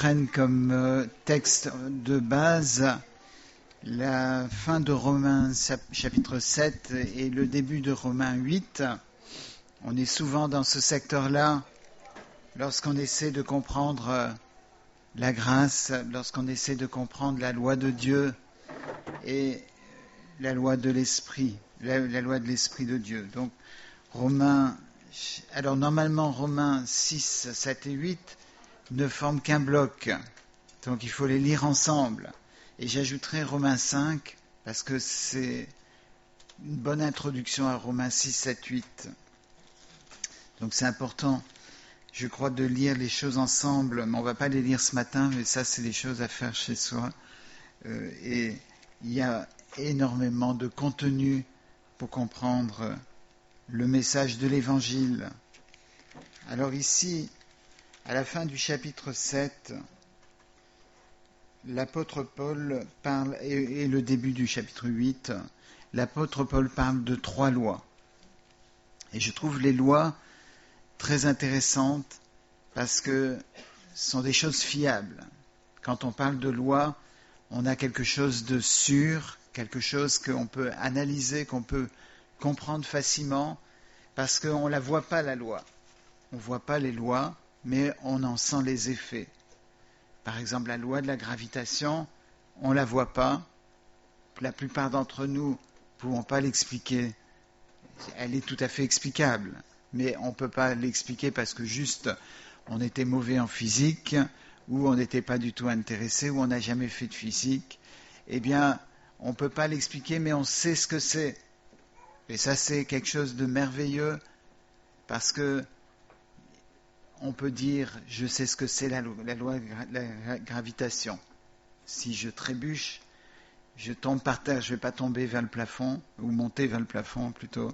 prenne comme texte de base la fin de Romains chapitre 7 et le début de Romains 8. On est souvent dans ce secteur-là lorsqu'on essaie de comprendre la grâce, lorsqu'on essaie de comprendre la loi de Dieu et la loi de l'Esprit, la loi de l'Esprit de Dieu. Donc, normalement, Romains 6, 7 et 8 ne forment qu'un bloc. Donc, il faut les lire ensemble. Et j'ajouterai Romains 5, parce que c'est une bonne introduction à Romains 6, 7, 8. Donc, c'est important, je crois, de lire les choses ensemble. Mais on ne va pas les lire ce matin, mais ça, c'est des choses à faire chez soi. Et il y a énormément de contenu pour comprendre le message de l'Évangile. Alors ici, à la fin du chapitre 7, l'apôtre Paul parle, et le début du chapitre 8, l'apôtre Paul parle de 3 lois. Et je trouve les lois très intéressantes parce que ce sont des choses fiables. Quand on parle de loi, on a quelque chose de sûr, quelque chose qu'on peut analyser, qu'on peut comprendre facilement, parce qu'on ne la voit pas, la loi. On ne voit pas les lois, mais on en sent les effets. Par exemple, la loi de la gravitation, on ne la voit pas. La plupart d'entre nous ne pouvons pas l'expliquer. Elle est tout à fait explicable, mais on ne peut pas l'expliquer parce que juste on était mauvais en physique, ou on n'était pas du tout intéressé, ou on n'a jamais fait de physique. Eh bien, on ne peut pas l'expliquer, mais on sait ce que c'est. Et ça, c'est quelque chose de merveilleux, parce que on peut dire, je sais ce que c'est la loi de la gravitation. Si je trébuche, je tombe par terre, je ne vais pas tomber vers le plafond, ou monter vers le plafond plutôt.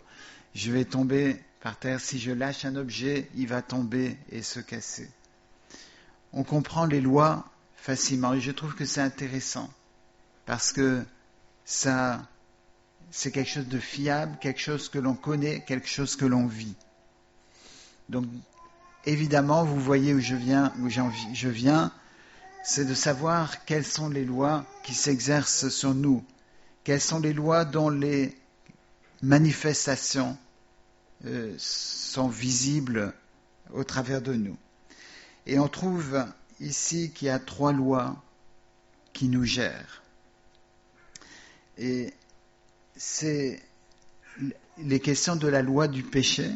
Je vais tomber par terre. Si je lâche un objet, il va tomber et se casser. On comprend les lois facilement, et je trouve que c'est intéressant, parce que ça, c'est quelque chose de fiable, quelque chose que l'on connaît, quelque chose que l'on vit. Donc, évidemment, vous voyez où je viens, c'est de savoir quelles sont les lois qui s'exercent sur nous, quelles sont les lois dont les manifestations sont visibles au travers de nous. Et on trouve ici qu'il y a 3 lois qui nous gèrent. Et c'est les questions de la loi du péché.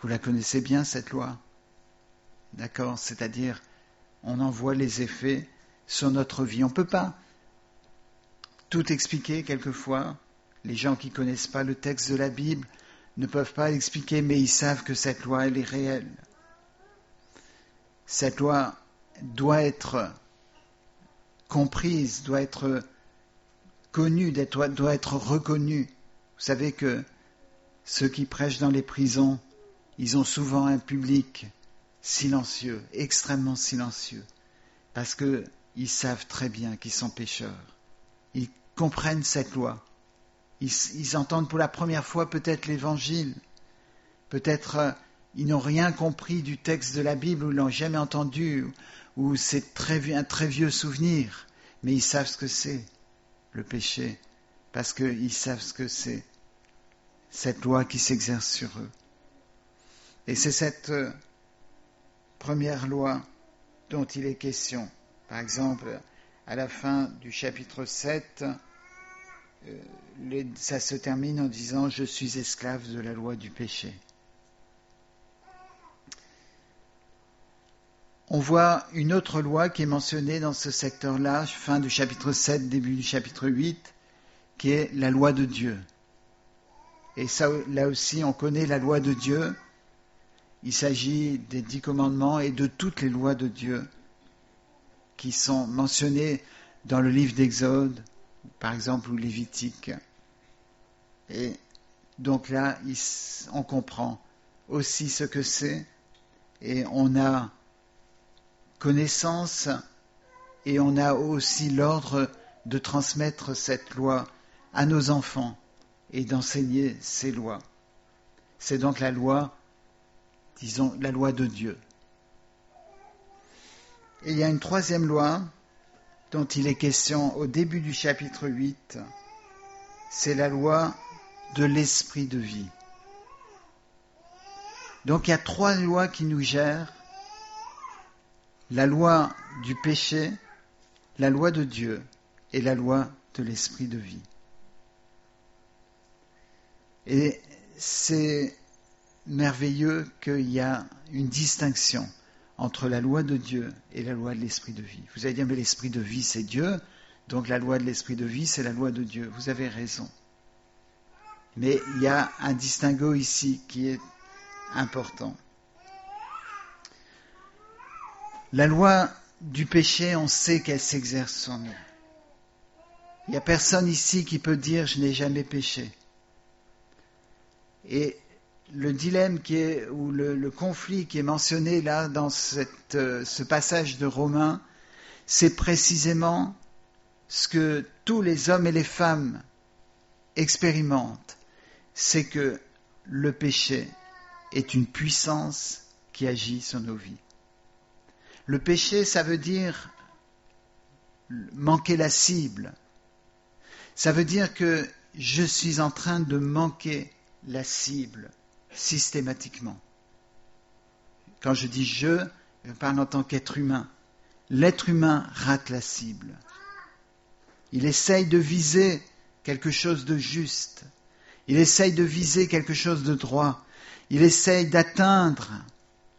Vous la connaissez bien, cette loi? D'accord? C'est-à-dire, on en voit les effets sur notre vie. On ne peut pas tout expliquer quelquefois. Les gens qui ne connaissent pas le texte de la Bible ne peuvent pas l'expliquer, mais ils savent que cette loi, elle est réelle. Cette loi doit être comprise, doit être connue, doit être reconnue. Vous savez que ceux qui prêchent dans les prisons, ils ont souvent un public silencieux, extrêmement silencieux, parce qu'ils savent très bien qu'ils sont pécheurs. Ils comprennent cette loi. Ils entendent pour la première fois peut-être l'Évangile. Peut-être ils n'ont rien compris du texte de la Bible, ou ils l'ont jamais entendu, ou c'est un très vieux souvenir, mais ils savent ce que c'est, le péché, parce qu'ils savent ce que c'est, cette loi qui s'exerce sur eux. Et c'est cette première loi dont il est question. Par exemple, à la fin du chapitre 7, ça se termine en disant « Je suis esclave de la loi du péché ». On voit une autre loi qui est mentionnée dans ce secteur-là, fin du chapitre 7, début du chapitre 8, qui est la loi de Dieu. Et ça, là aussi, on connaît la loi de Dieu. Il s'agit des 10 commandements et de toutes les lois de Dieu qui sont mentionnées dans le livre d'Exode, par exemple, ou Lévitique. Et donc là, on comprend aussi ce que c'est, et on a connaissance, et on a aussi l'ordre de transmettre cette loi à nos enfants et d'enseigner ces lois. C'est donc la loi, disons, la loi de Dieu. Et il y a une troisième loi dont il est question au début du chapitre 8, c'est la loi de l'esprit de vie. Donc il y a trois lois qui nous gèrent, la loi du péché, la loi de Dieu et la loi de l'esprit de vie. Et c'est merveilleux qu'il y a une distinction entre la loi de Dieu et la loi de l'esprit de vie. Vous allez dire, mais l'esprit de vie, c'est Dieu, donc la loi de l'esprit de vie, c'est la loi de Dieu. Vous avez raison. Mais il y a un distinguo ici qui est important. La loi du péché, on sait qu'elle s'exerce sur nous. Il n'y a personne ici qui peut dire « je n'ai jamais péché ». Et le dilemme ou le conflit qui est mentionné là dans ce passage de Romains, c'est précisément ce que tous les hommes et les femmes expérimentent, c'est que le péché est une puissance qui agit sur nos vies. Le péché, ça veut dire manquer la cible. Ça veut dire que je suis en train de manquer la cible systématiquement. Quand je dis je parle en tant qu'être humain. L'être humain rate la cible. Il essaye de viser quelque chose de juste. Il essaye de viser quelque chose de droit. Il essaye d'atteindre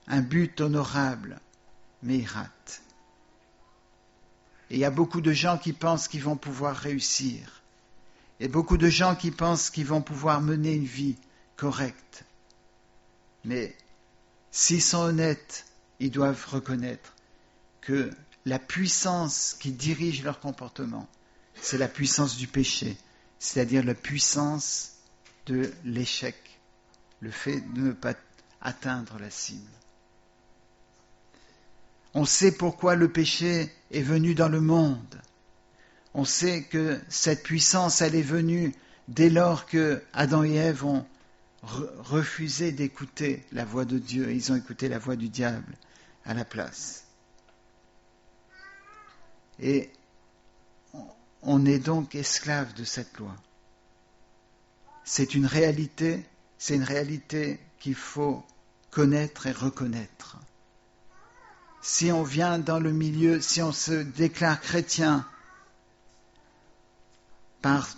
un but honorable, mais il rate. Et il y a beaucoup de gens qui pensent qu'ils vont pouvoir réussir. Il y a beaucoup de gens qui pensent qu'ils vont pouvoir mener une vie correcte. Mais s'ils sont honnêtes, ils doivent reconnaître que la puissance qui dirige leur comportement, c'est la puissance du péché, c'est-à-dire la puissance de l'échec, le fait de ne pas atteindre la cible. On sait pourquoi le péché est venu dans le monde. On sait que cette puissance, elle est venue dès lors que Adam et Ève ont refusé d'écouter la voix de Dieu et ils ont écouté la voix du diable à la place. Et on est donc esclave de cette loi. C'est une réalité qu'il faut connaître et reconnaître. Si on vient dans le milieu, si on se déclare chrétien par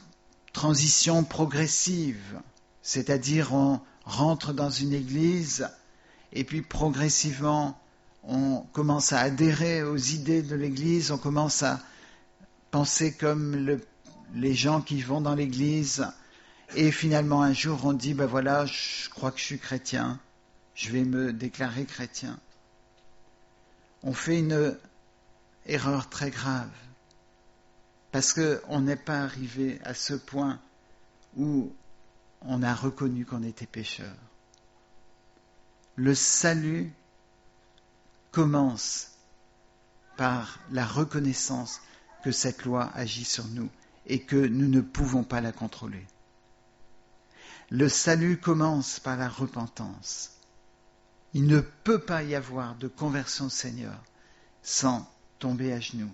transition progressive, c'est-à-dire on rentre dans une église et puis progressivement on commence à adhérer aux idées de l'église, on commence à penser comme les gens qui vont dans l'église et finalement un jour on dit, ben voilà, je crois que je suis chrétien, je vais me déclarer chrétien. On fait une erreur très grave parce qu'on n'est pas arrivé à ce point où on a reconnu qu'on était pécheur. Le salut commence par la reconnaissance que cette loi agit sur nous et que nous ne pouvons pas la contrôler. Le salut commence par la repentance. Il ne peut pas y avoir de conversion au Seigneur sans tomber à genoux.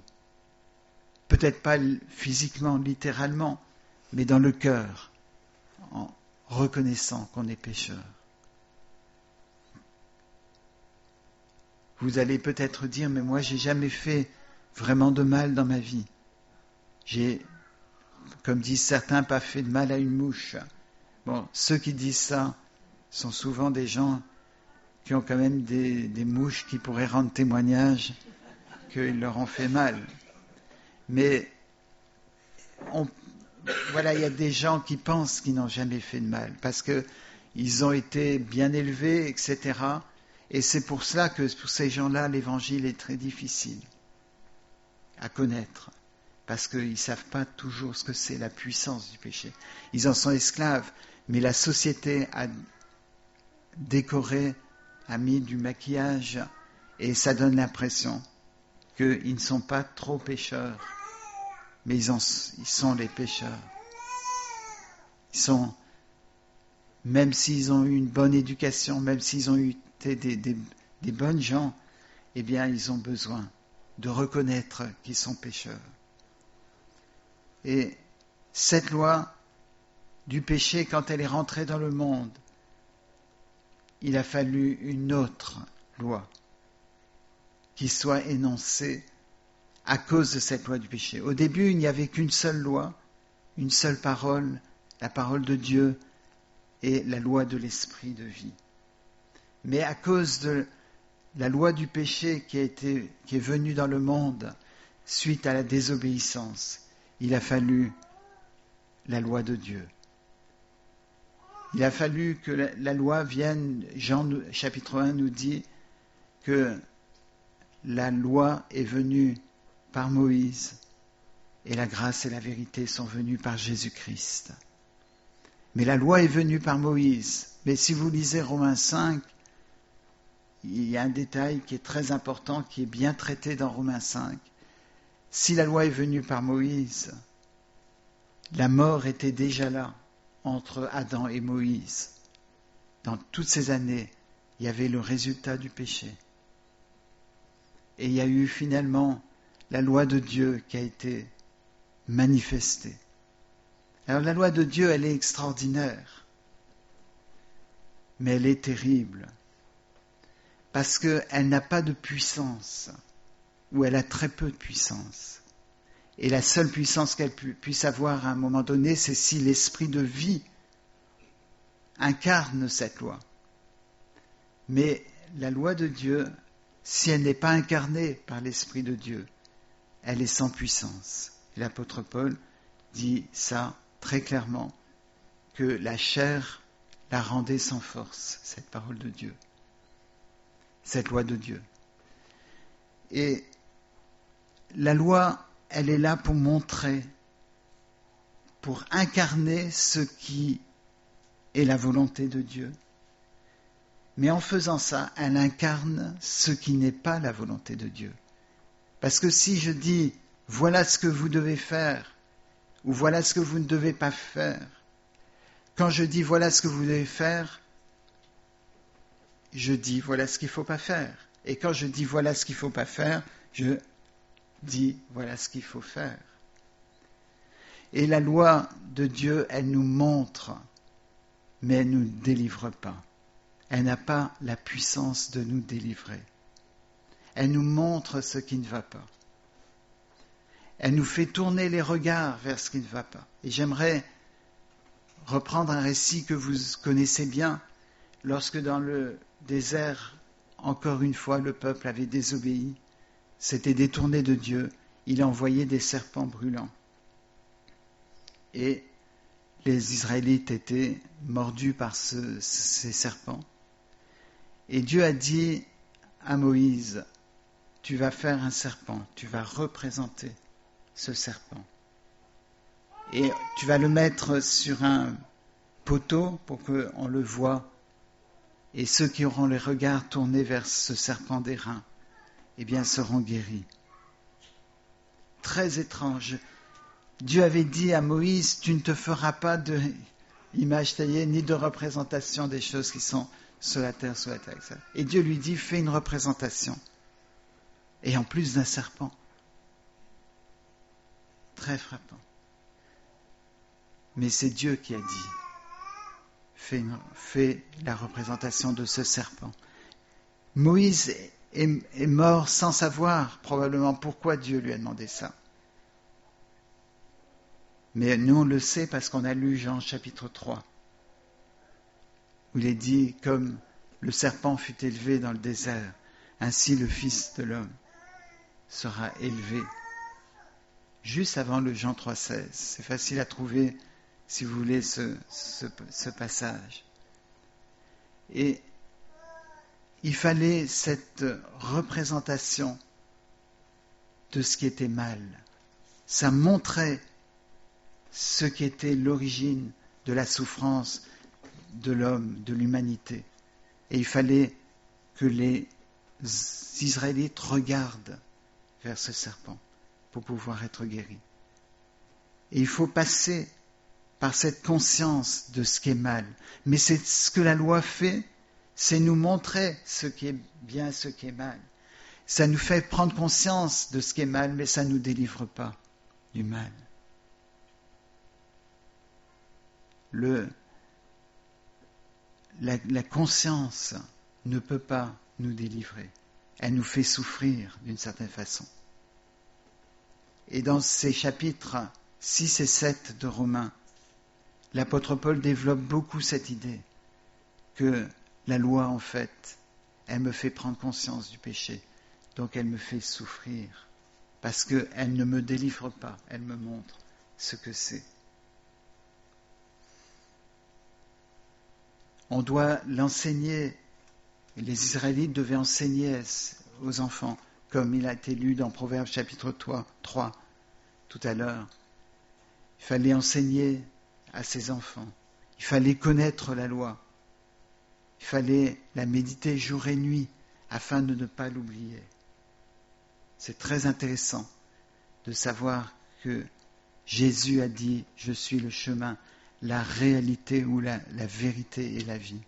Peut-être pas physiquement, littéralement, mais dans le cœur, en reconnaissant qu'on est pécheur. Vous allez peut-être dire, mais moi j'ai jamais fait vraiment de mal dans ma vie. J'ai, comme disent certains, pas fait de mal à une mouche. Bon, ceux qui disent ça sont souvent des gens qui ont quand même des mouches qui pourraient rendre témoignage qu'ils leur ont fait mal. Mais voilà, il y a des gens qui pensent qu'ils n'ont jamais fait de mal parce qu'ils ont été bien élevés, etc. Et c'est pour cela que pour ces gens-là, l'évangile est très difficile à connaître parce qu'ils ne savent pas toujours ce que c'est la puissance du péché. Ils en sont esclaves, mais la société a décoré, a mis du maquillage et ça donne l'impression qu'ils ne sont pas trop pécheurs, mais ils sont les pécheurs. Même s'ils ont eu une bonne éducation, même s'ils ont été des bonnes gens, eh bien ils ont besoin de reconnaître qu'ils sont pécheurs. Et cette loi du péché, quand elle est rentrée dans le monde, il a fallu une autre loi qui soit énoncée à cause de cette loi du péché. Au début, il n'y avait qu'une seule loi, une seule parole, la parole de Dieu et la loi de l'esprit de vie. Mais à cause de la loi du péché qui est venue dans le monde suite à la désobéissance, il a fallu la loi de Dieu. Il a fallu que la loi vienne. Jean chapitre 1 nous dit que la loi est venue par Moïse et la grâce et la vérité sont venues par Jésus-Christ. Mais la loi est venue par Moïse. Mais si vous lisez Romains 5, il y a un détail qui est très important, qui est bien traité dans Romains 5. Si la loi est venue par Moïse, la mort était déjà là entre Adam et Moïse. Dans toutes ces années, il y avait le résultat du péché. Et il y a eu finalement la loi de Dieu qui a été manifestée. Alors la loi de Dieu, elle est extraordinaire, mais elle est terrible, parce qu'elle n'a pas de puissance, ou elle a très peu de puissance. Et la seule puissance qu'elle puisse avoir à un moment donné, c'est si l'esprit de vie incarne cette loi. Mais la loi de Dieu, si elle n'est pas incarnée par l'esprit de Dieu, elle est sans puissance. Et l'apôtre Paul dit ça très clairement, que la chair la rendait sans force, cette parole de Dieu, cette loi de Dieu. Et la loi, elle est là pour montrer, pour incarner ce qui est la volonté de Dieu. Mais en faisant ça, elle incarne ce qui n'est pas la volonté de Dieu. Parce que si je dis, voilà ce que vous devez faire, ou voilà ce que vous ne devez pas faire, quand je dis voilà ce que vous devez faire, je dis voilà ce qu'il ne faut pas faire. Et quand je dis voilà ce qu'il ne faut pas faire, je dis voilà ce qu'il faut faire. Et la loi de Dieu, elle nous montre, mais elle ne nous délivre pas. Elle n'a pas la puissance de nous délivrer. Elle nous montre ce qui ne va pas. Elle nous fait tourner les regards vers ce qui ne va pas. Et j'aimerais reprendre un récit que vous connaissez bien, lorsque dans le désert, encore une fois, le peuple avait désobéi, s'était détourné de Dieu, il a envoyé des serpents brûlants. Et les Israélites étaient mordus par ces serpents. Et Dieu a dit à Moïse, tu vas faire un serpent, tu vas représenter ce serpent. Et tu vas le mettre sur un poteau pour qu'on le voie. Et ceux qui auront les regards tournés vers ce serpent d'airain, eh bien, seront guéris. Très étrange. Dieu avait dit à Moïse, tu ne te feras pas d'image taillée, ni de représentation des choses qui sont sur la terre, etc. Et Dieu lui dit, fais une représentation. Et en plus d'un serpent. Très frappant. Mais c'est Dieu qui a dit, fais la représentation de ce serpent. Moïse est mort sans savoir probablement pourquoi Dieu lui a demandé ça. Mais nous on le sait parce qu'on a lu Jean chapitre 3, où il est dit, comme le serpent fut élevé dans le désert, ainsi le Fils de l'homme sera élevé. Juste avant le Jean 3,16. C'est facile à trouver si vous voulez ce passage. Et il fallait cette représentation de ce qui était mal. Ça montrait ce qui était l'origine de la souffrance de l'homme, de l'humanité. Et il fallait que les Israélites regardent vers ce serpent pour pouvoir être guéris. Et il faut passer par cette conscience de ce qui est mal. Mais c'est ce que la loi fait, c'est nous montrer ce qui est bien, ce qui est mal. Ça nous fait prendre conscience de ce qui est mal, mais ça ne nous délivre pas du mal. La conscience ne peut pas nous délivrer. Elle nous fait souffrir d'une certaine façon. Et dans ces chapitres 6 et 7 de Romains, l'apôtre Paul développe beaucoup cette idée que la loi, en fait, elle me fait prendre conscience du péché, donc elle me fait souffrir, parce qu'elle ne me délivre pas, elle me montre ce que c'est. On doit l'enseigner, les Israélites devaient enseigner aux enfants, comme il a été lu dans Proverbes chapitre 3 tout à l'heure. Il fallait enseigner à ses enfants, il fallait connaître la loi, il fallait la méditer jour et nuit afin de ne pas l'oublier. C'est très intéressant de savoir que Jésus a dit « Je suis le chemin », la réalité ou la vérité et la vie.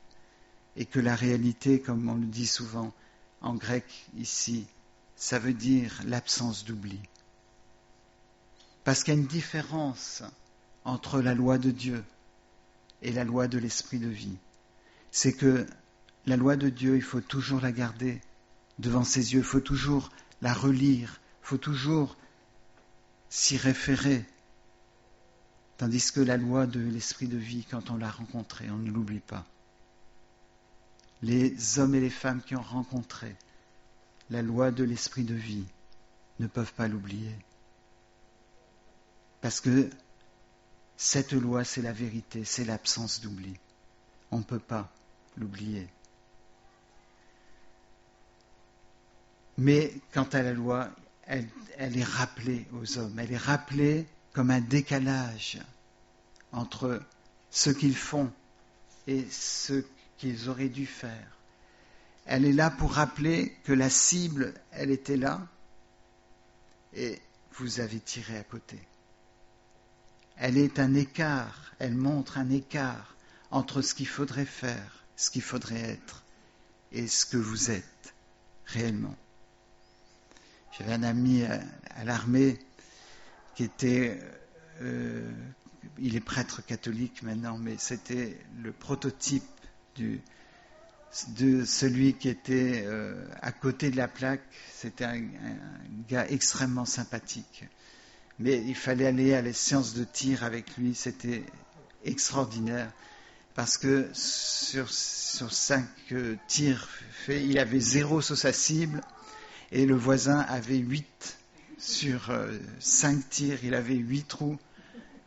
Et que la réalité, comme on le dit souvent en grec ici, ça veut dire l'absence d'oubli. Parce qu'il y a une différence entre la loi de Dieu et la loi de l'esprit de vie. C'est que la loi de Dieu, il faut toujours la garder devant ses yeux, il faut toujours la relire, il faut toujours s'y référer. Tandis que la loi de l'esprit de vie, quand on l'a rencontrée, on ne l'oublie pas. Les hommes et les femmes qui ont rencontré la loi de l'esprit de vie ne peuvent pas l'oublier. Parce que cette loi, c'est la vérité, c'est l'absence d'oubli. On ne peut pas l'oublier. Mais quant à la loi, elle est rappelée aux hommes, elle est rappelée comme un décalage entre ce qu'ils font et ce qu'ils auraient dû faire. Elle est là pour rappeler que la cible, elle était là et vous avez tiré à côté. Elle est un écart, elle montre un écart entre ce qu'il faudrait faire, ce qu'il faudrait être et ce que vous êtes réellement. J'avais un ami à l'armée qui était, il est prêtre catholique maintenant, mais c'était le prototype de celui qui était à côté de la plaque. C'était un gars extrêmement sympathique. Mais il fallait aller à les séances de tir avec lui, c'était extraordinaire. Parce que sur 5 tirs faits, il avait 0 sur sa cible, et le voisin avait 8 sur 5 tirs, il avait 8 trous,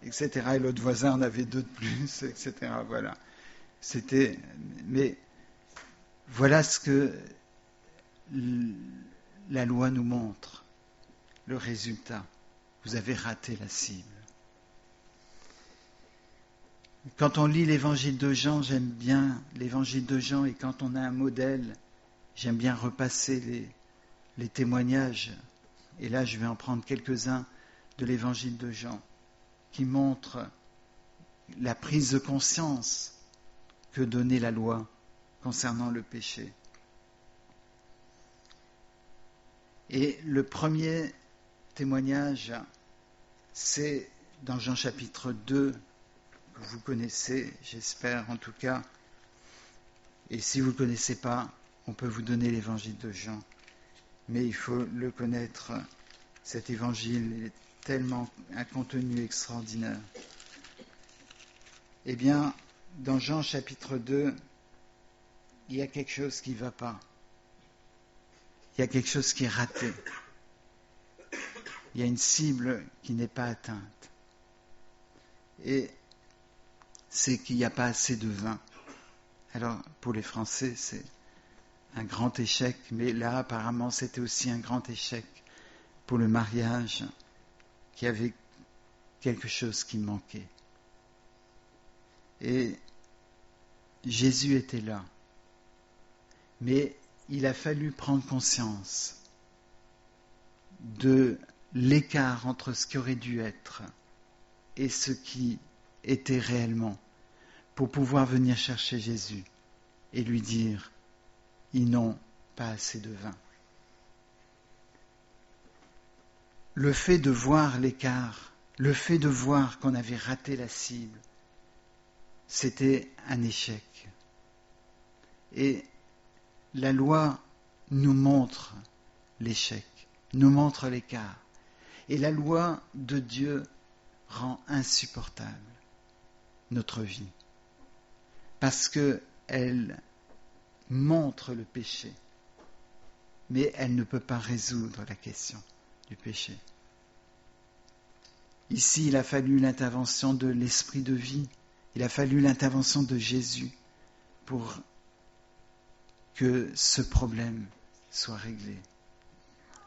etc. Et l'autre voisin en avait 2 de plus, etc. Voilà. Mais voilà ce que la loi nous montre, le résultat. Vous avez raté la cible. Quand on lit l'évangile de Jean, j'aime bien l'évangile de Jean, et quand on a un modèle, j'aime bien repasser les témoignages. Et là, je vais en prendre quelques-uns de l'évangile de Jean, qui montrent la prise de conscience que donnait la loi concernant le péché. Et le premier témoignage, c'est dans Jean chapitre 2, que vous connaissez, j'espère en tout cas. Et si vous ne le connaissez pas, on peut vous donner l'évangile de Jean. Mais il faut le connaître. Cet évangile est tellement un contenu extraordinaire. Eh bien, dans Jean chapitre 2, il y a quelque chose qui ne va pas. Il y a quelque chose qui est raté. Il y a une cible qui n'est pas atteinte. Et c'est qu'il n'y a pas assez de vin. Alors, pour les Français, c'est un grand échec, mais là, apparemment, c'était aussi un grand échec pour le mariage, qui avait quelque chose qui manquait. Et Jésus était là. Mais il a fallu prendre conscience de l'écart entre ce qui aurait dû être et ce qui était réellement, pour pouvoir venir chercher Jésus et lui dire « Ils n'ont pas assez de vin ». le fait de voir l'écart, le fait de voir qu'on avait raté la cible, c'était un échec. Et la loi nous montre l'échec, nous montre l'écart. Et la loi de Dieu rend insupportable notre vie, parce qu'elle montre le péché, mais elle ne peut pas résoudre la question du péché. Ici, il a fallu l'intervention de l'esprit de vie, il a fallu l'intervention de Jésus pour que ce problème soit réglé.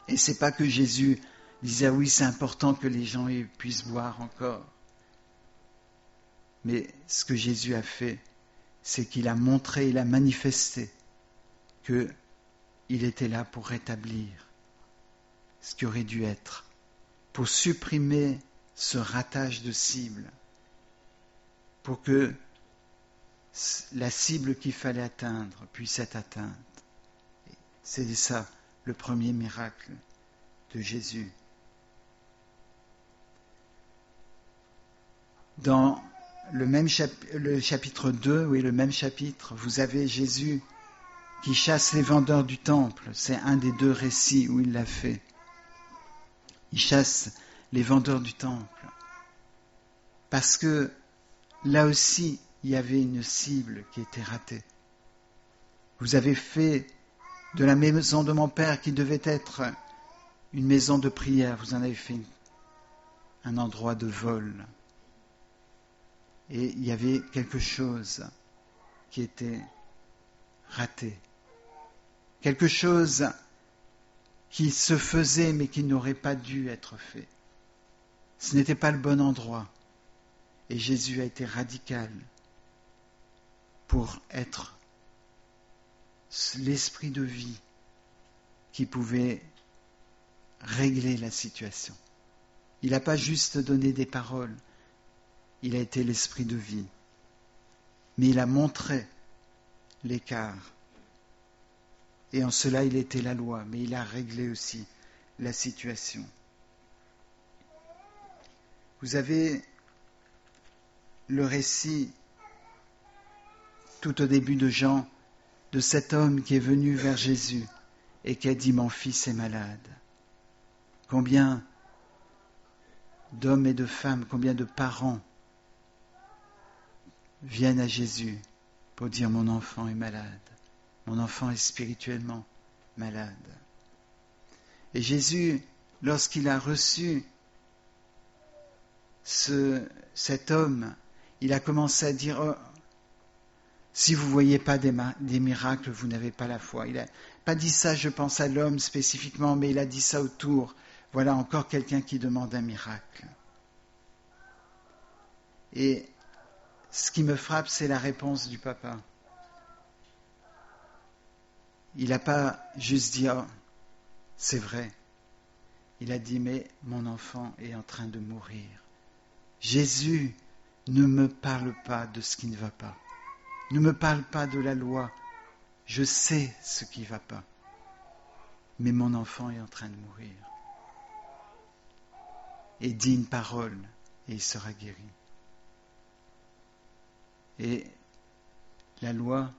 Et c'est pas que Jésus disait, ah oui, c'est important que les gens puissent boire encore. Mais ce que Jésus a fait, c'est qu'il a montré, il a manifesté qu'il était là pour rétablir ce qui aurait dû être, pour supprimer ce ratage de cible, pour que la cible qu'il fallait atteindre puisse être atteinte. C'est ça le premier miracle de Jésus. Dans le chapitre 2, oui, le même chapitre, vous avez Jésus qui chasse les vendeurs du temple. C'est un des deux récits où il l'a fait. Il chasse les vendeurs du temple. Parce que là aussi, il y avait une cible qui était ratée. Vous avez fait de la maison de mon Père qui devait être une maison de prière, vous en avez fait un endroit de vol. Et il y avait quelque chose qui était raté. Quelque chose qui se faisait mais qui n'aurait pas dû être fait. Ce n'était pas le bon endroit. Et Jésus a été radical pour être l'esprit de vie qui pouvait régler la situation. Il n'a pas juste donné des paroles, il a été l'esprit de vie. Mais il a montré l'écart. Et en cela, il était la loi, mais il a réglé aussi la situation. Vous avez le récit, tout au début de Jean, de cet homme qui est venu vers Jésus et qui a dit « Mon fils est malade ». Combien d'hommes et de femmes, combien de parents viennent à Jésus pour dire « Mon enfant est malade, mon enfant est spirituellement malade ». Et Jésus, lorsqu'il a reçu cet homme, il a commencé à dire oh, si vous ne voyez pas des miracles, vous n'avez pas la foi. Il n'a pas dit ça, je pense à l'homme spécifiquement, mais il a dit ça autour. Voilà encore quelqu'un qui demande un miracle. Et ce qui me frappe, c'est la réponse du papa. Il n'a pas juste dit oh, c'est vrai. Il a dit mais mon enfant est en train de mourir. Jésus ne me parle pas de ce qui ne va pas. Ne me parle pas de la loi. Je sais ce qui ne va pas. Mais mon enfant est en train de mourir. Et dit une parole et il sera guéri. Et la loi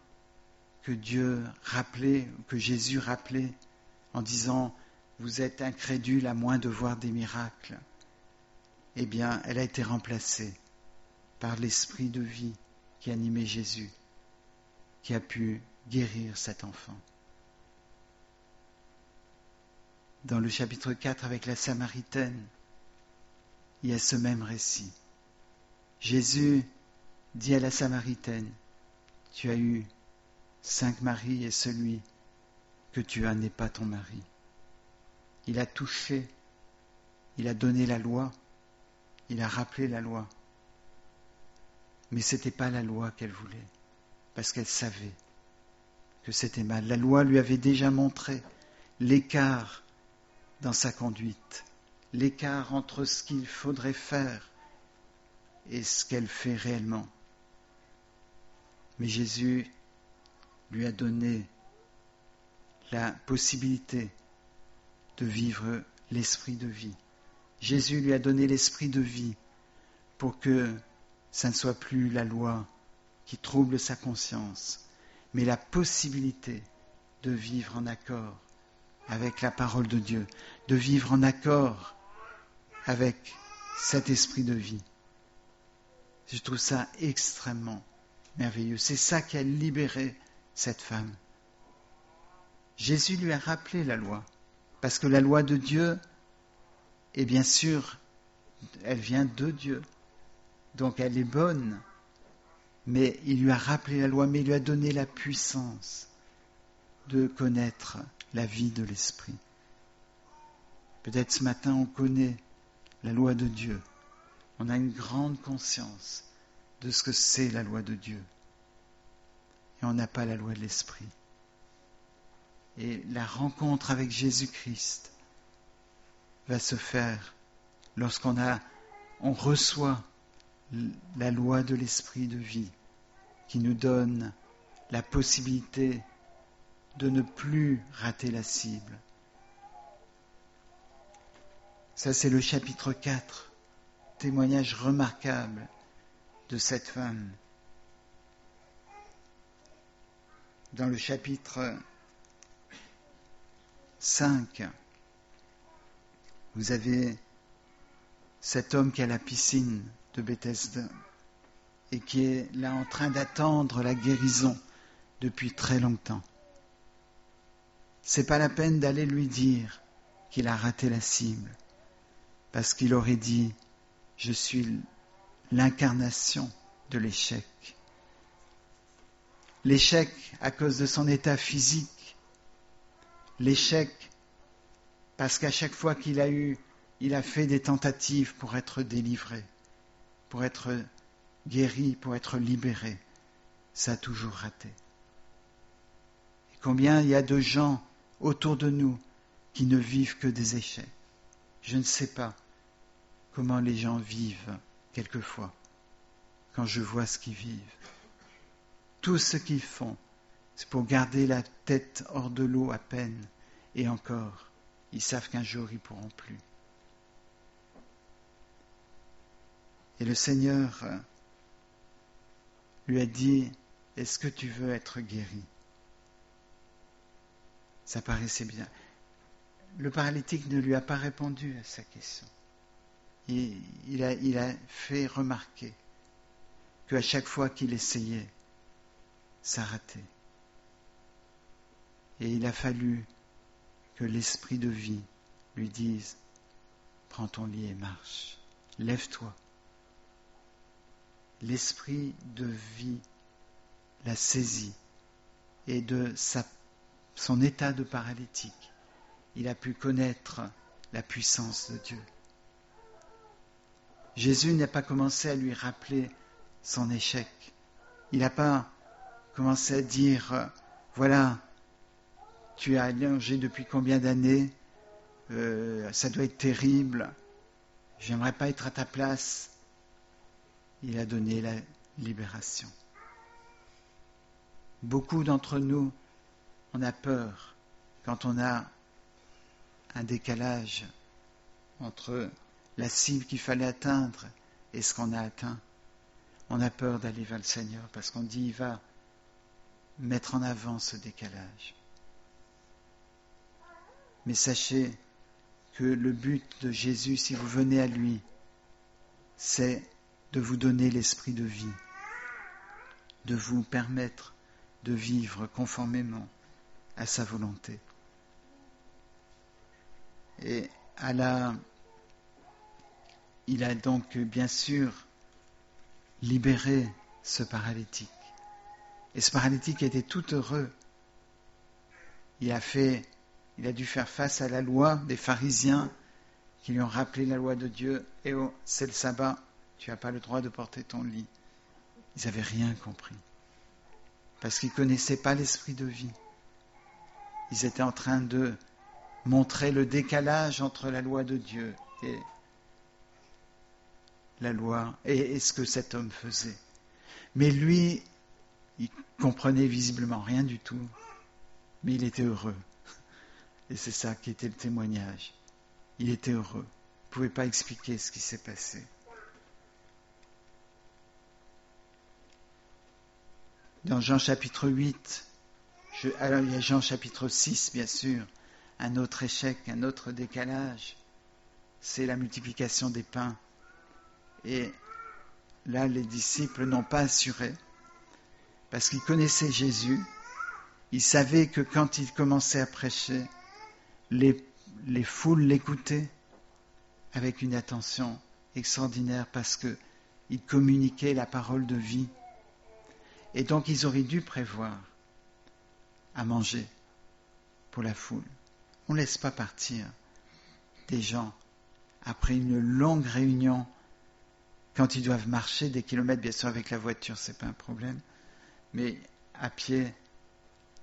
que Dieu rappelait, que Jésus rappelait en disant « Vous êtes incrédules à moins de voir des miracles », eh bien, elle a été remplacée par l'esprit de vie qui animait Jésus, qui a pu guérir cet enfant. Dans le chapitre 4 avec la Samaritaine, il y a ce même récit. Jésus dit à la Samaritaine, « Tu as eu 5 maris et celui que tu as n'est pas ton mari. » Il a touché, il a donné la loi, il a rappelé la loi. Mais ce n'était pas la loi qu'elle voulait, parce qu'elle savait que c'était mal. La loi lui avait déjà montré l'écart dans sa conduite, l'écart entre ce qu'il faudrait faire et ce qu'elle fait réellement. Mais Jésus lui a donné la possibilité de vivre l'esprit de vie Jésus lui a donné l'esprit de vie pour que ça ne soit plus la loi qui trouble sa conscience, mais la possibilité de vivre en accord avec la parole de Dieu, de vivre en accord avec cet esprit de vie. Je trouve ça extrêmement merveilleux. C'est ça qui a libéré cette femme. Jésus lui a rappelé la loi, parce que la loi de Dieu, et bien sûr, elle vient de Dieu, donc elle est bonne, mais il lui a rappelé la loi, mais il lui a donné la puissance de connaître la vie de l'esprit. Peut-être ce matin on connaît la loi de Dieu, on a une grande conscience de ce que c'est la loi de Dieu, et on n'a pas la loi de l'esprit. Et la rencontre avec Jésus-Christ va se faire lorsqu'on reçoit la loi de l'esprit de vie qui nous donne la possibilité de ne plus rater la cible. Ça, c'est le chapitre 4, témoignage remarquable de cette femme. Dans le chapitre 5, vous avez cet homme qui est à la piscine de Bethesda et qui est là en train d'attendre la guérison depuis très longtemps. C'est pas la peine d'aller lui dire qu'il a raté la cible, parce qu'il aurait dit « Je suis l'incarnation de l'échec ». L'échec à cause de son état physique, l'échec parce qu'à chaque fois il a fait des tentatives pour être délivré, pour être guéri, pour être libéré, ça a toujours raté. Et combien il y a de gens autour de nous qui ne vivent que des échecs. Je ne sais pas comment les gens vivent quelquefois quand je vois ce qu'ils vivent. Tout ce qu'ils font, c'est pour garder la tête hors de l'eau à peine, et encore, ils savent qu'un jour ils ne pourront plus. Et le Seigneur lui a dit, est-ce que tu veux être guéri? Ça paraissait bien. Le paralytique ne lui a pas répondu à sa question. Il a fait remarquer qu'à chaque fois qu'il essayait, ça ratait. Et il a fallu que l'esprit de vie lui dise, prends ton lit et marche, lève-toi. L'esprit de vie l'a saisi et de son état de paralytique, il a pu connaître la puissance de Dieu. Jésus n'a pas commencé à lui rappeler son échec. Il n'a pas commencé à dire, voilà, tu as allongé depuis combien d'années, ça doit être terrible, j'aimerais pas être à ta place. Il a donné la libération. Beaucoup d'entre nous, on a peur quand on a un décalage entre la cible qu'il fallait atteindre et ce qu'on a atteint. On a peur d'aller vers le Seigneur parce qu'on dit il va mettre en avant ce décalage. Mais sachez que le but de Jésus, si vous venez à lui, c'est de vous donner l'esprit de vie, de vous permettre de vivre conformément à sa volonté. Et il a donc bien sûr libéré ce paralytique. Et ce paralytique était tout heureux. Il a dû faire face à la loi des pharisiens qui lui ont rappelé la loi de Dieu. Et oh, c'est le sabbat, tu n'as pas le droit de porter ton lit. Ils n'avaient rien compris. Parce qu'ils ne connaissaient pas l'esprit de vie. Ils étaient en train de montrer le décalage entre la loi de Dieu et la loi et ce que cet homme faisait. Mais lui, il comprenait visiblement rien du tout, mais il était heureux. Et c'est ça qui était le témoignage. Il était heureux pouvait pas expliquer ce qui s'est passé. Dans Jean chapitre 8, alors il y a Jean chapitre 6, bien sûr, un autre échec, un autre décalage, c'est la multiplication des pains. Et là, les disciples n'ont pas assuré, parce qu'ils connaissaient Jésus, ils savaient que quand il commençait à prêcher, les foules l'écoutaient avec une attention extraordinaire, parce qu'il communiquait la parole de vie. Et donc ils auraient dû prévoir à manger pour la foule. On ne laisse pas partir des gens après une longue réunion, quand ils doivent marcher des kilomètres, bien sûr avec la voiture, ce n'est pas un problème, mais à pied,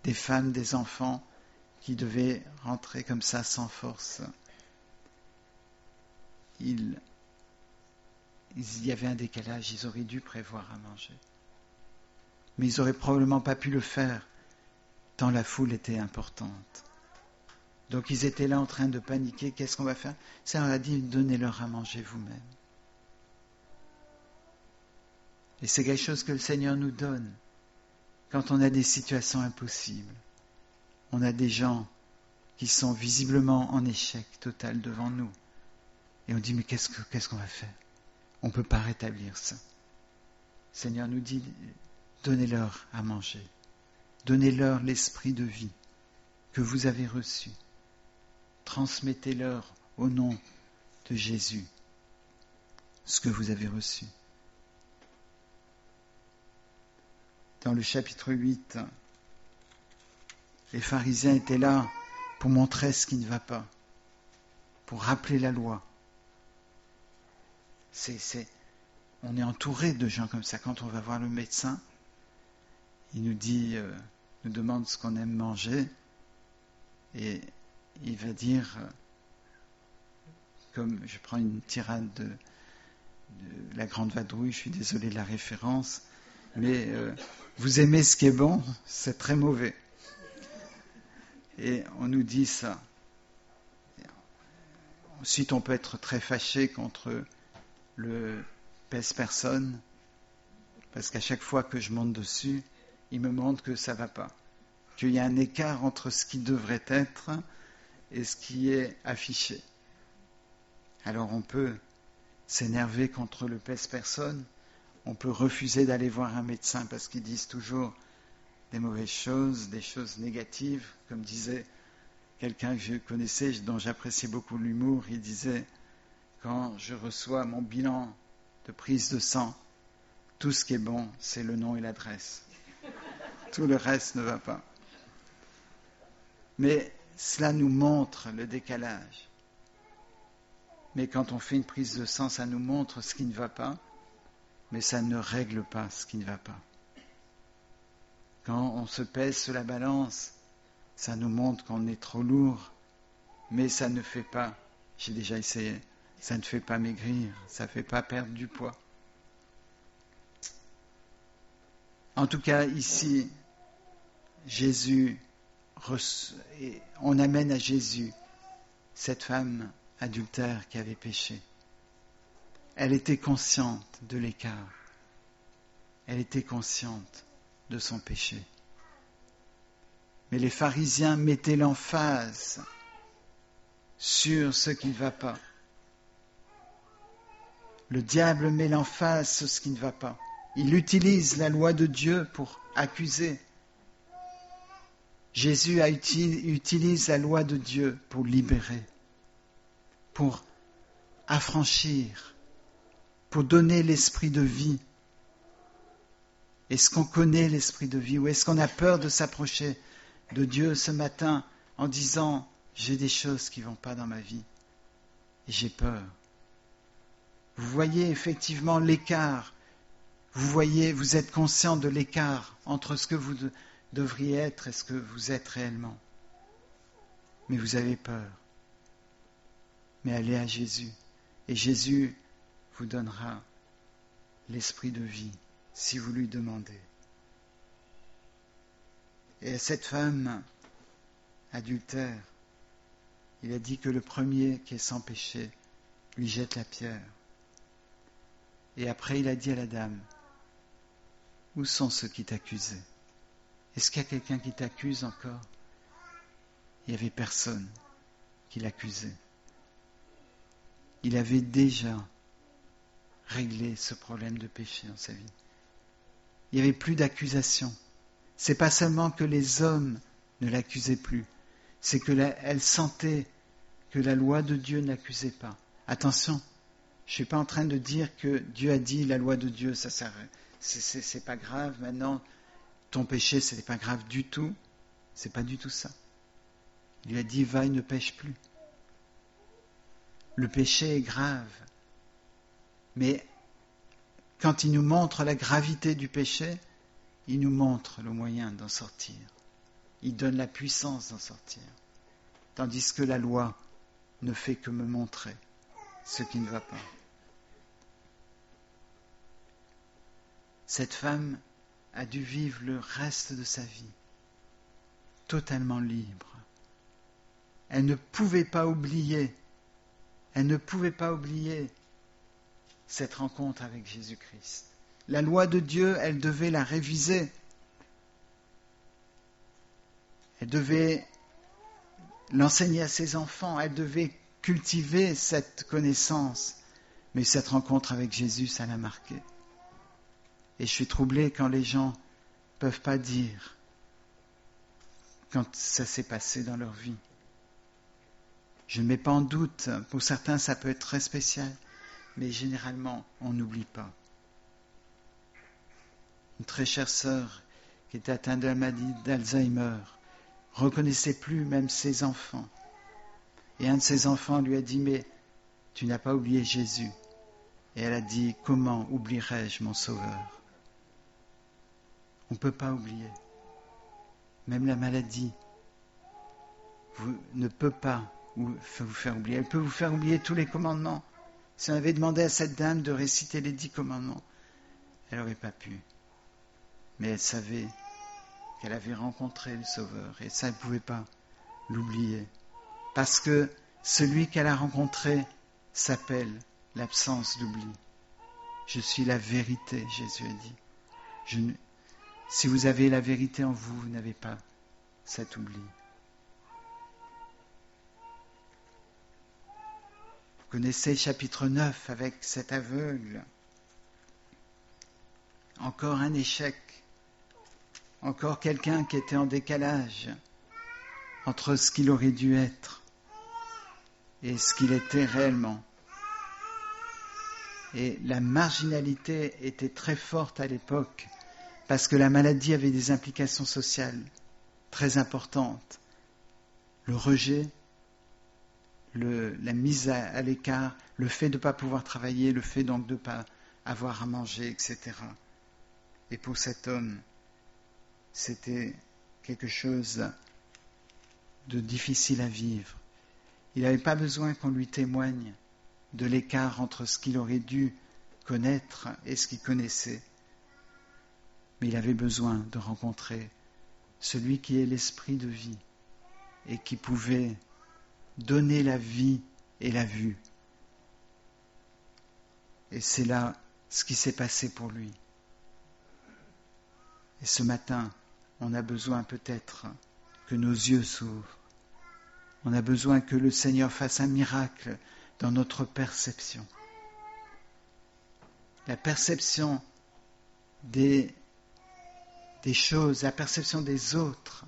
des femmes, des enfants qui devaient rentrer comme ça sans force. Il y avait un décalage, ils auraient dû prévoir à manger. Mais ils n'auraient probablement pas pu le faire tant la foule était importante. Donc ils étaient là en train de paniquer, qu'est-ce qu'on va faire? Ça leur a dit, donnez-leur à manger vous-même. Et c'est quelque chose que le Seigneur nous donne quand on a des situations impossibles. On a des gens qui sont visiblement en échec total devant nous. Et on dit, mais qu'est-ce qu'on va faire? On ne peut pas rétablir ça. Le Seigneur nous dit, donnez-leur à manger. Donnez-leur l'esprit de vie que vous avez reçu. Transmettez-leur au nom de Jésus ce que vous avez reçu. Dans le chapitre 8, les pharisiens étaient là pour montrer ce qui ne va pas, pour rappeler la loi. On est entouré de gens comme ça. Quand on va voir le médecin, il nous demande ce qu'on aime manger, et il va dire, comme je prends une tirade de la Grande Vadrouille, je suis désolé de la référence, mais vous aimez ce qui est bon, c'est très mauvais. Et on nous dit ça. Ensuite, on peut être très fâché contre le pèse-personne, parce qu'à chaque fois que je monte dessus, il me montre que ça ne va pas, qu'il y a un écart entre ce qui devrait être et ce qui est affiché. Alors on peut s'énerver contre le pèse-personne, on peut refuser d'aller voir un médecin parce qu'ils disent toujours des mauvaises choses, des choses négatives, comme disait quelqu'un que je connaissais, dont j'appréciais beaucoup l'humour, il disait, quand je reçois mon bilan de prise de sang, tout ce qui est bon, c'est le nom et l'adresse. Tout le reste ne va pas. Mais cela nous montre le décalage. Mais quand on fait une prise de sang, ça nous montre ce qui ne va pas, mais ça ne règle pas ce qui ne va pas. Quand on se pèse sur la balance, ça nous montre qu'on est trop lourd, mais ça ne fait pas, j'ai déjà essayé, ça ne fait pas maigrir, ça ne fait pas perdre du poids. En tout cas, ici, on amène à Jésus cette femme adultère qui avait péché. Elle était consciente de l'écart. Elle était consciente de son péché. Mais les pharisiens mettaient l'emphase sur ce qui ne va pas. Le diable met l'emphase sur ce qui ne va pas. Il utilise la loi de Dieu pour accuser. Jésus utilise la loi de Dieu pour libérer, pour affranchir, pour donner l'esprit de vie. Est-ce qu'on connaît l'esprit de vie ou est-ce qu'on a peur de s'approcher de Dieu ce matin en disant « j'ai des choses qui ne vont pas dans ma vie et j'ai peur ». Vous voyez effectivement l'écart, vous êtes conscient de l'écart entre ce que vous devriez être et ce que vous êtes réellement. Mais vous avez peur. Mais allez à Jésus et Jésus vous donnera l'esprit de vie si vous lui demandez. Et à cette femme adultère, il a dit que le premier qui est sans péché lui jette la pierre. Et après, il a dit à la dame, « Où sont ceux qui t'accusaient ? Est-ce qu'il y a quelqu'un qui t'accuse encore ?» Il n'y avait personne qui l'accusait. Il avait déjà réglé ce problème de péché dans sa vie. Il n'y avait plus d'accusation. C'est pas seulement que les hommes ne l'accusaient plus, c'est que elle sentait que la loi de Dieu n'accusait pas. Attention, je ne suis pas en train de dire que Dieu a dit la loi de Dieu, ça sert, c'est pas grave maintenant, ton péché ce n'est pas grave du tout, c'est pas du tout ça. Il lui a dit va et ne pêche plus. Le péché est grave, mais quand il nous montre la gravité du péché, il nous montre le moyen d'en sortir. Il donne la puissance d'en sortir. Tandis que la loi ne fait que me montrer ce qui ne va pas. Cette femme a dû vivre le reste de sa vie totalement libre. Elle ne pouvait pas oublier cette rencontre avec Jésus-Christ. La loi de Dieu, elle devait la réviser. Elle devait l'enseigner à ses enfants, elle devait cultiver cette connaissance. Mais cette rencontre avec Jésus, ça l'a marqué. Et je suis troublé quand les gens ne peuvent pas dire quand ça s'est passé dans leur vie. Je ne mets pas en doute, pour certains ça peut être très spécial, mais généralement on n'oublie pas. Une très chère sœur qui était atteinte de la maladie d'Alzheimer reconnaissait plus même ses enfants. Et un de ses enfants lui a dit « Mais tu n'as pas oublié Jésus ?» Et elle a dit « Comment oublierais-je mon Sauveur ?» On ne peut pas oublier. Même la maladie ne peut pas vous faire oublier. Elle peut vous faire oublier tous les commandements. Si on avait demandé à cette dame de réciter les 10 commandements, elle n'aurait pas pu. Mais elle savait qu'elle avait rencontré le Sauveur et ça, elle ne pouvait pas l'oublier. Parce que celui qu'elle a rencontré s'appelle l'absence d'oubli. Je suis la vérité, Jésus a dit. Si vous avez la vérité en vous, vous n'avez pas cet oubli. Vous connaissez chapitre 9 avec cet aveugle. Encore un échec. Encore quelqu'un qui était en décalage entre ce qu'il aurait dû être et ce qu'il était réellement. Et la marginalité était très forte à l'époque parce que la maladie avait des implications sociales très importantes. Le rejet, la mise à l'écart, le fait de ne pas pouvoir travailler, le fait donc de ne pas avoir à manger, etc. Et pour cet homme, c'était quelque chose de difficile à vivre. Il n'avait pas besoin qu'on lui témoigne de l'écart entre ce qu'il aurait dû connaître et ce qu'il connaissait. Mais il avait besoin de rencontrer celui qui est l'esprit de vie et qui pouvait donner la vie et la vue. Et c'est là ce qui s'est passé pour lui. Et ce matin, on a besoin peut-être que nos yeux s'ouvrent. On a besoin que le Seigneur fasse un miracle dans notre perception. La perception des choses, la perception des autres,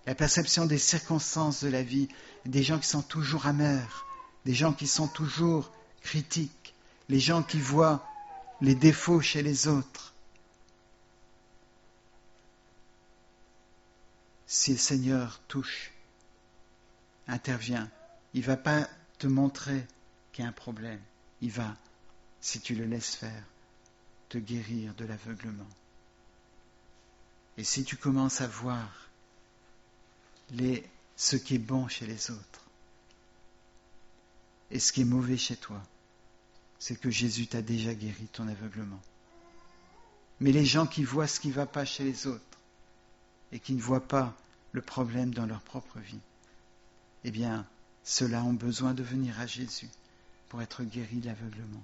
la perception des circonstances de la vie, des gens qui sont toujours amers, des gens qui sont toujours critiques, les gens qui voient les défauts chez les autres. Si le Seigneur touche, intervient, il ne va pas te montrer qu'il y a un problème. Il va, si tu le laisses faire, te guérir de l'aveuglement. Et si tu commences à voir ce qui est bon chez les autres et ce qui est mauvais chez toi, c'est que Jésus t'a déjà guéri ton aveuglement. Mais les gens qui voient ce qui ne va pas chez les autres et qui ne voient pas le problème dans leur propre vie, eh bien, ceux-là ont besoin de venir à Jésus pour être guéris de l'aveuglement.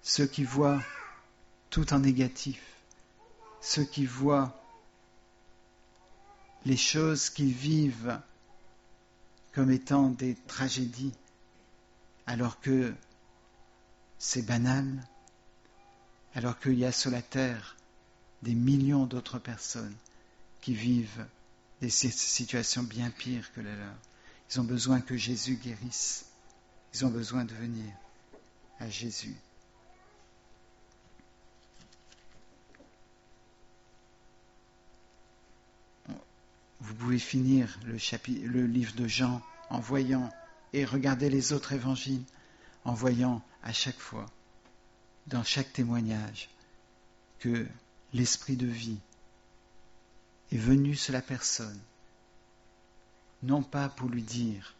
Ceux qui voient tout en négatif, ceux qui voient les choses qu'ils vivent comme étant des tragédies, alors que c'est banal, alors qu'il y a sur la terre des millions d'autres personnes qui vivent des situations bien pires que la leur. Ils ont besoin que Jésus guérisse. Ils ont besoin de venir à Jésus. Vous pouvez finir le livre de Jean en voyant et regarder les autres évangiles, en voyant à chaque fois, dans chaque témoignage, que l'esprit de vie est venu sur la personne, non pas pour lui dire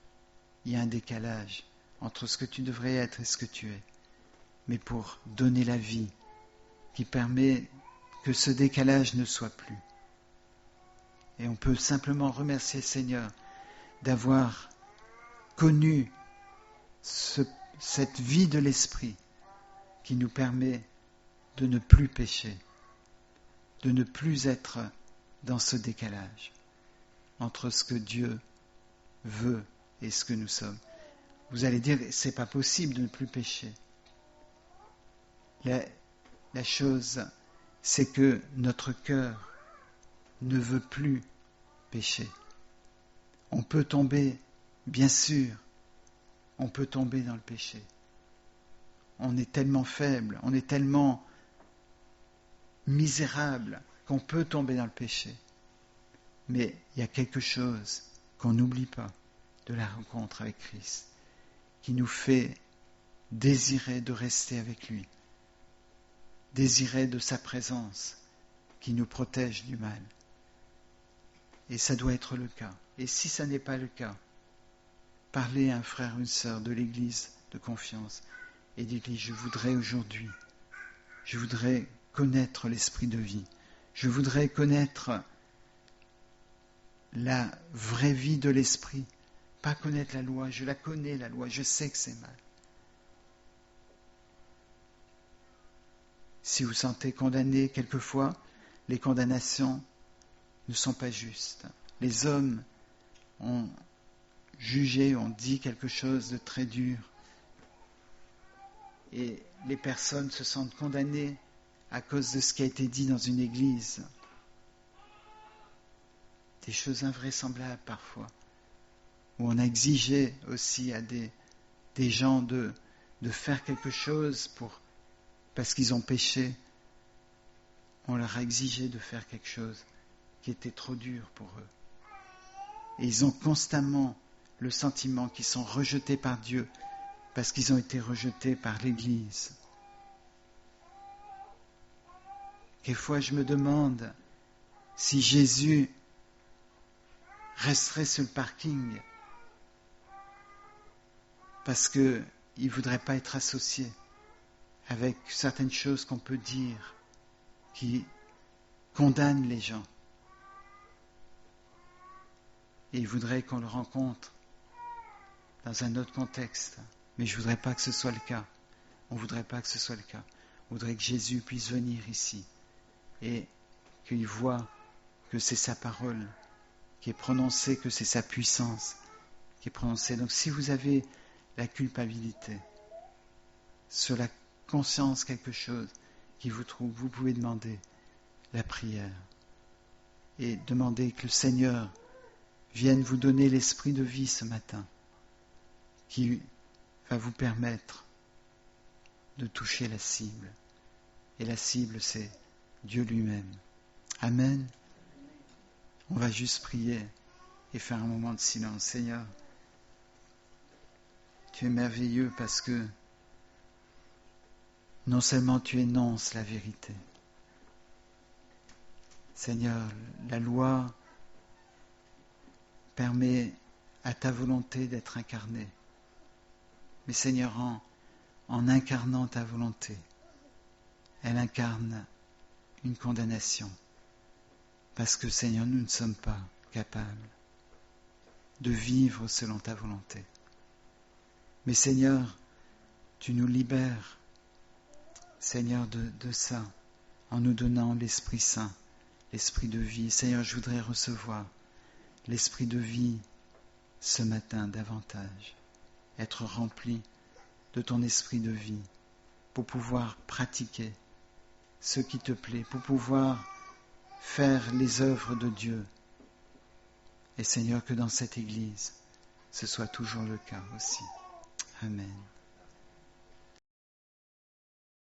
il y a un décalage entre ce que tu devrais être et ce que tu es, mais pour donner la vie qui permet que ce décalage ne soit plus. Et on peut simplement remercier le Seigneur d'avoir connu cette vie de l'esprit qui nous permet de ne plus pécher, de ne plus être dans ce décalage entre ce que Dieu veut et ce que nous sommes. Vous allez dire, c'est pas possible de ne plus pécher. La chose, c'est que notre cœur ne veut plus pécher. On peut tomber, bien sûr, on peut tomber dans le péché. On est tellement faible, on est tellement misérable qu'on peut tomber dans le péché. Mais il y a quelque chose qu'on n'oublie pas de la rencontre avec Christ, qui nous fait désirer de rester avec lui, désirer de sa présence, qui nous protège du mal. Et ça doit être le cas. Et si ça n'est pas le cas, parlez à un frère ou une sœur de l'Église de confiance et dites-lui, je voudrais aujourd'hui, je voudrais connaître l'esprit de vie, je voudrais connaître la vraie vie de l'esprit, pas connaître la loi, je la connais la loi, je sais que c'est mal. Si vous sentez condamné quelquefois, les condamnations ne sont pas justes. Les hommes ont jugé, ont dit quelque chose de très dur. Et les personnes se sentent condamnées à cause de ce qui a été dit dans une église. Des choses invraisemblables parfois. Où on a exigé aussi à des gens de faire quelque chose parce qu'ils ont péché. On leur a exigé de faire quelque chose qui était trop dur pour eux. Et ils ont constamment le sentiment qu'ils sont rejetés par Dieu parce qu'ils ont été rejetés par l'Église. Quelquefois, je me demande si Jésus resterait sur le parking parce qu'il ne voudrait pas être associé avec certaines choses qu'on peut dire qui condamnent les gens. Et il voudrait qu'on le rencontre dans un autre contexte. Mais je ne voudrais pas que ce soit le cas. On ne voudrait pas que ce soit le cas. On voudrait que Jésus puisse venir ici et qu'il voit que c'est sa parole qui est prononcée, que c'est sa puissance qui est prononcée. Donc si vous avez la culpabilité, sur la conscience quelque chose qui vous trouve, vous pouvez demander la prière et demander que le Seigneur vienne vous donner l'esprit de vie ce matin qui va vous permettre de toucher la cible. Et la cible, c'est Dieu lui-même. Amen. On va juste prier et faire un moment de silence. Seigneur, tu es merveilleux parce que non seulement tu énonces la vérité. Seigneur, la loi permet à ta volonté d'être incarnée. Mais Seigneur, en incarnant ta volonté, elle incarne une condamnation. Parce que Seigneur, nous ne sommes pas capables. de vivre selon ta volonté. Mais Seigneur, tu nous libères, Seigneur, de ça, en nous donnant l'Esprit Saint, l'Esprit de vie. Seigneur, je voudrais recevoir l'Esprit de vie ce matin davantage, être rempli de ton Esprit de vie pour pouvoir pratiquer ce qui te plaît, pour pouvoir faire les œuvres de Dieu. Et Seigneur, que dans cette Église, ce soit toujours le cas aussi. Amen.